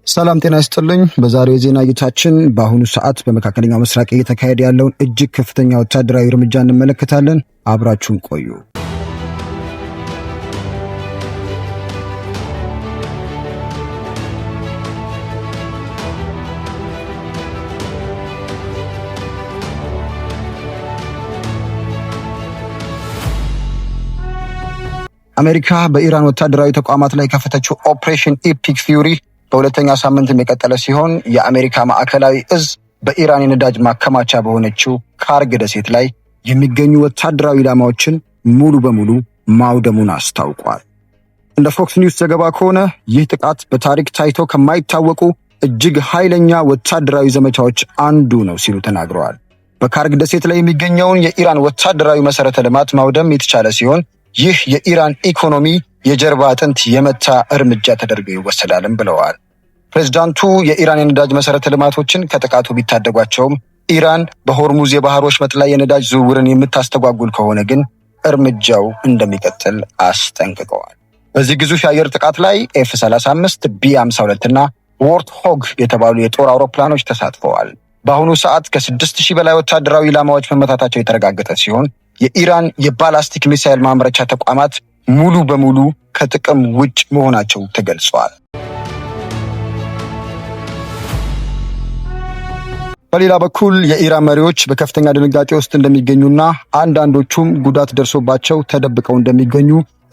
ሰላም ጤና ይስጥልኝ። በዛሬው የዜና እይታችን በአሁኑ ሰዓት በመካከለኛው ምስራቅ እየተካሄደ ያለውን እጅግ ከፍተኛ ወታደራዊ እርምጃ እንመለከታለን። አብራችሁን ቆዩ። አሜሪካ በኢራን ወታደራዊ ተቋማት ላይ ከፈተችው ኦፕሬሽን ኢፒክ ፊውሪ በሁለተኛ ሳምንትም የቀጠለ ሲሆን የአሜሪካ ማዕከላዊ እዝ በኢራን የነዳጅ ማከማቻ በሆነችው ካርግ ደሴት ላይ የሚገኙ ወታደራዊ ኢላማዎችን ሙሉ በሙሉ ማውደሙን አስታውቋል። እንደ ፎክስ ኒውስ ዘገባ ከሆነ ይህ ጥቃት በታሪክ ታይቶ ከማይታወቁ እጅግ ኃይለኛ ወታደራዊ ዘመቻዎች አንዱ ነው ሲሉ ተናግረዋል። በካርግ ደሴት ላይ የሚገኘውን የኢራን ወታደራዊ መሰረተ ልማት ማውደም የተቻለ ሲሆን ይህ የኢራን ኢኮኖሚ የጀርባ አጥንት የመታ እርምጃ ተደርጎ ይወሰዳልም ብለዋል። ፕሬዝዳንቱ የኢራን የነዳጅ መሰረተ ልማቶችን ከጥቃቱ ቢታደጓቸውም ኢራን በሆርሙዝ የባህር ወሽመጥ ላይ የነዳጅ ዝውውርን የምታስተጓጉል ከሆነ ግን እርምጃው እንደሚቀጥል አስጠንቅቀዋል። በዚህ ግዙፍ የአየር ጥቃት ላይ ኤፍ-35፣ ቢ-52 እና ዎርት ሆግ የተባሉ የጦር አውሮፕላኖች ተሳትፈዋል። በአሁኑ ሰዓት ከ6000 በላይ ወታደራዊ ኢላማዎች መመታታቸው የተረጋገጠ ሲሆን የኢራን የባላስቲክ ሚሳይል ማምረቻ ተቋማት ሙሉ በሙሉ ከጥቅም ውጭ መሆናቸው ተገልጿል። በሌላ በኩል የኢራን መሪዎች በከፍተኛ ድንጋጤ ውስጥ እንደሚገኙና አንዳንዶቹም ጉዳት ደርሶባቸው ተደብቀው እንደሚገኙ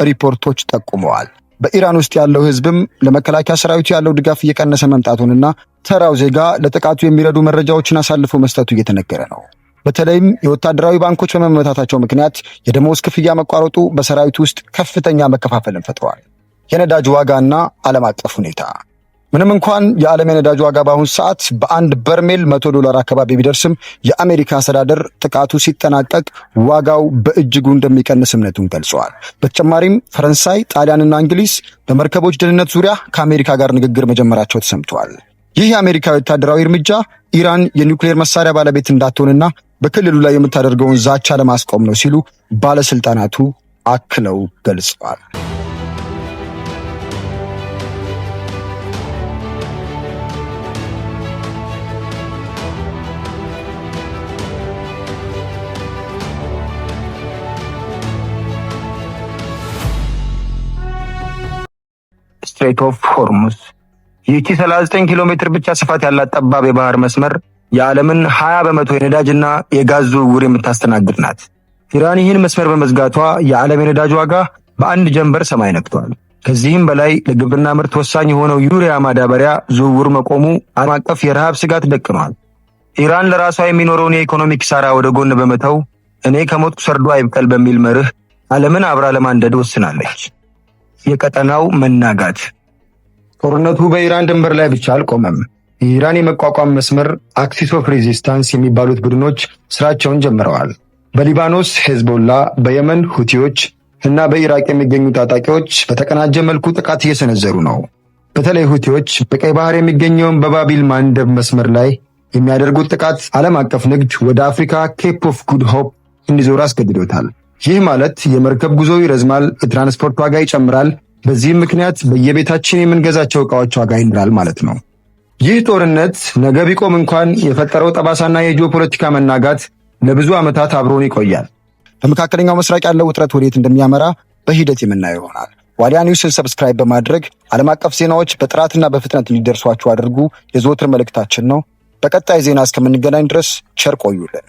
ሪፖርቶች ጠቁመዋል። በኢራን ውስጥ ያለው ሕዝብም ለመከላከያ ሰራዊቱ ያለው ድጋፍ እየቀነሰ መምጣቱንና ተራው ዜጋ ለጥቃቱ የሚረዱ መረጃዎችን አሳልፎ መስጠቱ እየተነገረ ነው። በተለይም የወታደራዊ ባንኮች በመመታታቸው ምክንያት የደሞዝ ክፍያ መቋረጡ በሰራዊቱ ውስጥ ከፍተኛ መከፋፈልን ፈጥሯል። የነዳጅ ዋጋና ዓለም አቀፍ ሁኔታ። ምንም እንኳን የዓለም የነዳጅ ዋጋ በአሁኑ ሰዓት በአንድ በርሜል $100 አካባቢ ቢደርስም የአሜሪካ አስተዳደር ጥቃቱ ሲጠናቀቅ ዋጋው በእጅጉ እንደሚቀንስ እምነቱን ገልጸዋል። በተጨማሪም ፈረንሳይ፣ ጣሊያንና እንግሊዝ በመርከቦች ደህንነት ዙሪያ ከአሜሪካ ጋር ንግግር መጀመራቸው ተሰምተዋል። ይህ የአሜሪካ ወታደራዊ እርምጃ ኢራን የኒውክሌር መሳሪያ ባለቤት እንዳትሆንና በክልሉ ላይ የምታደርገውን ዛቻ ለማስቆም ነው ሲሉ ባለስልጣናቱ አክለው ገልጸዋል። ስትሬት ኦፍ ሆርሙዝ ይህቺ 39 ኪሎ ሜትር ብቻ ስፋት ያላት ጠባብ የባህር መስመር የዓለምን 20% የነዳጅና የጋዝ ዝውውር የምታስተናግድ ናት። ኢራን ይህን መስመር በመዝጋቷ የዓለም የነዳጅ ዋጋ በአንድ ጀንበር ሰማይ ነክቷል። ከዚህም በላይ ለግብርና ምርት ወሳኝ የሆነው ዩሪያ ማዳበሪያ ዝውውር መቆሙ ዓለም አቀፍ የረሃብ ስጋት ደቅኗል። ኢራን ለራሷ የሚኖረውን የኢኮኖሚ ኪሳራ ወደ ጎን በመተው እኔ ከሞትኩ ሰርዶ አይብቀል በሚል መርህ ዓለምን አብራ ለማንደድ ወስናለች። የቀጠናው መናጋት። ጦርነቱ በኢራን ድንበር ላይ ብቻ አልቆመም። የኢራን የመቋቋም መስመር አክሲስ ኦፍ ሬዚስታንስ የሚባሉት ቡድኖች ስራቸውን ጀምረዋል። በሊባኖስ ሄዝቦላ፣ በየመን ሁቲዎች እና በኢራቅ የሚገኙ ታጣቂዎች በተቀናጀ መልኩ ጥቃት እየሰነዘሩ ነው። በተለይ ሁቲዎች በቀይ ባህር የሚገኘውን በባቢል ማንደብ መስመር ላይ የሚያደርጉት ጥቃት ዓለም አቀፍ ንግድ ወደ አፍሪካ ኬፕ ኦፍ ጉድ ሆፕ እንዲዞር አስገድዶታል። ይህ ማለት የመርከብ ጉዞ ይረዝማል፣ የትራንስፖርት ዋጋ ይጨምራል። በዚህም ምክንያት በየቤታችን የምንገዛቸው ዕቃዎች ዋጋ ይንራል ማለት ነው። ይህ ጦርነት ነገ ቢቆም እንኳን የፈጠረው ጠባሳና የጂኦፖለቲካ መናጋት ለብዙ ዓመታት አብሮን ይቆያል። በመካከለኛው ምስራቅ ያለው ውጥረት ወዴት እንደሚያመራ በሂደት የምናየው ይሆናል። ዋልያ ኒውስን ሰብስክራይብ በማድረግ ዓለም አቀፍ ዜናዎች በጥራትና በፍጥነት እንዲደርሷችሁ አድርጉ የዘወትር መልእክታችን ነው። በቀጣይ ዜና እስከምንገናኝ ድረስ ቸር ቆዩልን።